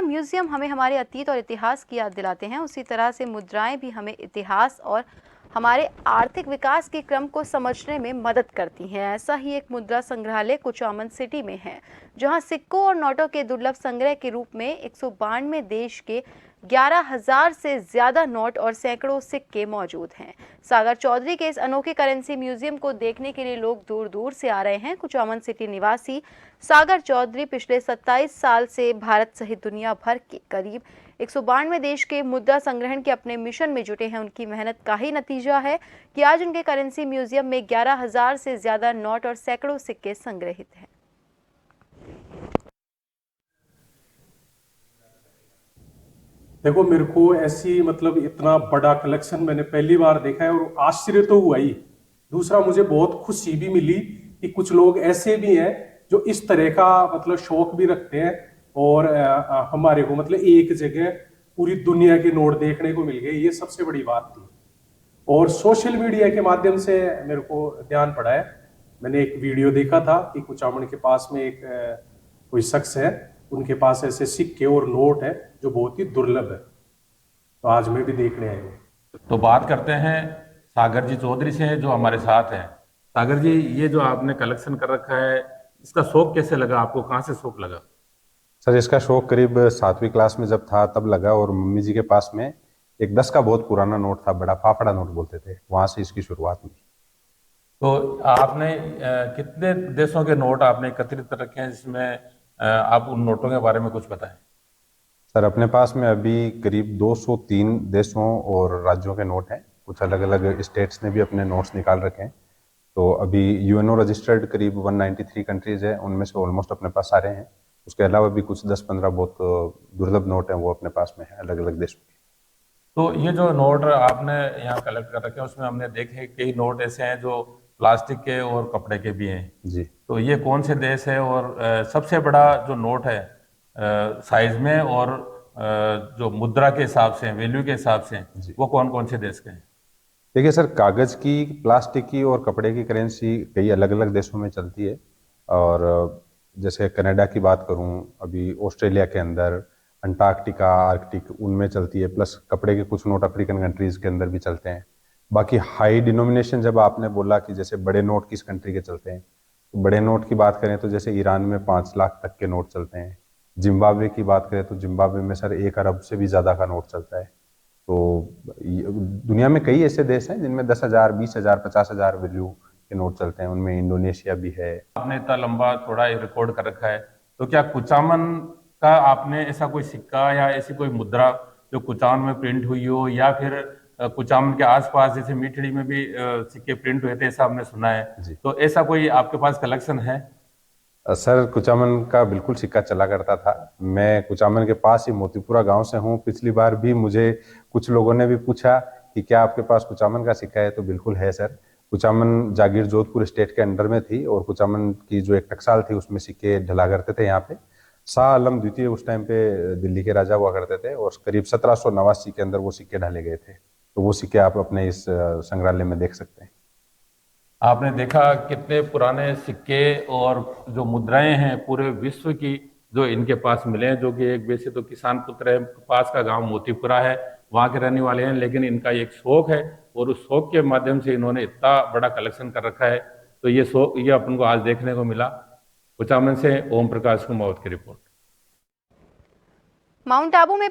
तरह म्यूजियम हमें हमारे अतीत और इतिहास की याद दिलाते हैं, उसी तरह से मुद्राएं भी हमें इतिहास और हमारे आर्थिक विकास के क्रम को समझने में मदद करती हैं। ऐसा ही एक मुद्रा संग्रहालय कुचामन सिटी में है, जहां सिक्कों और नोटों के दुर्लभ संग्रह के रूप में 192 देश के 11,000 से ज्यादा नोट और सैकड़ों सिक्के मौजूद हैं। सागर चौधरी के इस अनोखे करेंसी म्यूजियम को देखने के लिए लोग दूर दूर से आ रहे हैं। कुचामन सिटी निवासी सागर चौधरी पिछले 27 साल से भारत सहित दुनिया भर के करीब 192 देश के मुद्रा संग्रहण के अपने मिशन में जुटे हैं। उनकी मेहनत का ही नतीजा है कि आज उनके करेंसी म्यूजियम में 11,000 से ज्यादा नोट और सैकड़ों सिक्के संग्रहित हैं। देखो, मेरे को ऐसी मतलब इतना बड़ा कलेक्शन मैंने पहली बार देखा है और आश्चर्य तो हुआ ही। दूसरा, मुझे बहुत खुशी भी मिली कि कुछ लोग ऐसे भी हैं जो इस तरह का मतलब शौक भी रखते हैं और हमारे को मतलब एक जगह पूरी दुनिया के नोट देखने को मिल गए, ये सबसे बड़ी बात थी। और सोशल मीडिया के माध्यम से मेरे को ध्यान पड़ा है, मैंने एक वीडियो देखा था कि कुचामन के पास में एक कोई शख्स है, उनके पास ऐसे सिक्के और नोट है जो बहुत ही दुर्लभ है, तो आज मैं भी देखने आया हूँ। तो बात करते हैं सागर जी चौधरी से जो हमारे साथ हैं। सागर जी, ये जो आपने कलेक्शन कर रखा है, इसका शौक कैसे लगा आपको, कहाँ से शौक लगा? सर, इसका शौक करीब 7वीं क्लास में जब था तब लगा, और मम्मी जी के पास में एक 10 का बहुत पुराना नोट था, बड़ा फाफड़ा नोट बोलते थे, वहां से इसकी शुरुआत हुई। तो आपने कितने देशों के नोट आपने एकत्रित कर रखे हैं, जिसमें आप उन नोटों के बारे में कुछ बताएं। सर, अपने पास में अभी करीब 203 देशों और राज्यों के नोट हैं। कुछ अलग अलग स्टेट्स ने भी अपने नोट्स निकाल रखे हैं। तो अभी यूएनओ रजिस्टर्ड करीब 193 कंट्रीज है, उनमें से ऑलमोस्ट अपने पास सारे हैं। उसके अलावा भी कुछ 10-15 बहुत दुर्लभ नोट हैं, वो अपने पास में है अलग अलग देशों के। तो ये जो नोट आपने यहाँ कलेक्ट कर रखे हैं, उसमें हमने देखे कई नोट ऐसे हैं जो प्लास्टिक के और कपड़े के भी हैं जी। तो ये कौन से देश है, और सबसे बड़ा जो नोट है साइज में और जो मुद्रा के हिसाब से, वैल्यू के हिसाब से, वो कौन कौन से देश के हैं? देखिए सर, कागज की, प्लास्टिक की और कपड़े की करेंसी कई अलग अलग देशों में चलती है। और जैसे कनाडा की बात करूं, अभी ऑस्ट्रेलिया के अंदर, अंटार्कटिका, आर्कटिक, उनमें चलती है। प्लस कपड़े के कुछ नोट अफ्रीकन कंट्रीज के अंदर भी चलते हैं। बाकी हाई डिनोमिनेशन, जब आपने बोला कि जैसे बड़े नोट किस कंट्री के चलते हैं, तो बड़े नोट की बात करें तो जैसे ईरान में 5 लाख तक के नोट चलते हैं। जिम्बाब्वे की बात करें तो जिम्बाब्वे में सर 1 अरब से भी ज़्यादा का नोट चलता है। तो दुनिया में कई ऐसे देश हैं जिनमें 10,000, 20,000, 50,000 वैल्यू के नोट चलते हैं, उनमें इंडोनेशिया भी है। आपने इतना लंबा थोड़ा रिकॉर्ड कर रखा है, तो क्या कुचामन का आपने ऐसा कोई सिक्का या ऐसी कोई मुद्रा जो कुचामन में प्रिंट हुई हो, या फिर कुचामन के आसपास जैसे मीठड़ी में भी सिक्के प्रिंट हुए थे, ऐसा हमने सुना है, तो ऐसा कोई आपके पास कलेक्शन है? सर, कुचामन का बिल्कुल सिक्का चला करता था। मैं कुचामन के पास ही मोतीपुरा गांव से हूं। पिछली बार भी मुझे कुछ लोगों ने भी पूछा कि क्या आपके पास कुचामन का सिक्का है, तो बिल्कुल है सर। कुचामन जागीर जोधपुर स्टेट के अंडर में थी, और कुचामन की जो एक टकसाल थी उसमें सिक्के ढला करते थे। यहाँ पे शाह आलम द्वितीय उस टाइम पे दिल्ली के राजा हुआ करते थे, और करीब 1789 के अंदर वो सिक्के ढाले गए थे। तो वो सिक्के आप अपने इस संग्रहालय में देख सकते हैं। आपने देखा कितने पुराने सिक्के और जो मुद्राएं हैं पूरे विश्व की जो इनके पास मिले हैं, जो कि एक वैसे तो किसान पुत्र है, पास का गांव मोतीपुरा है, वहाँ के रहने वाले हैं, लेकिन इनका एक शौक है और उस शौक के माध्यम से इन्होंने इतना बड़ा कलेक्शन कर रखा है। तो ये शौक, ये अपन को आज देखने को मिला। कुचामन से ओम प्रकाश कुमावत की रिपोर्ट। माउंट आबू में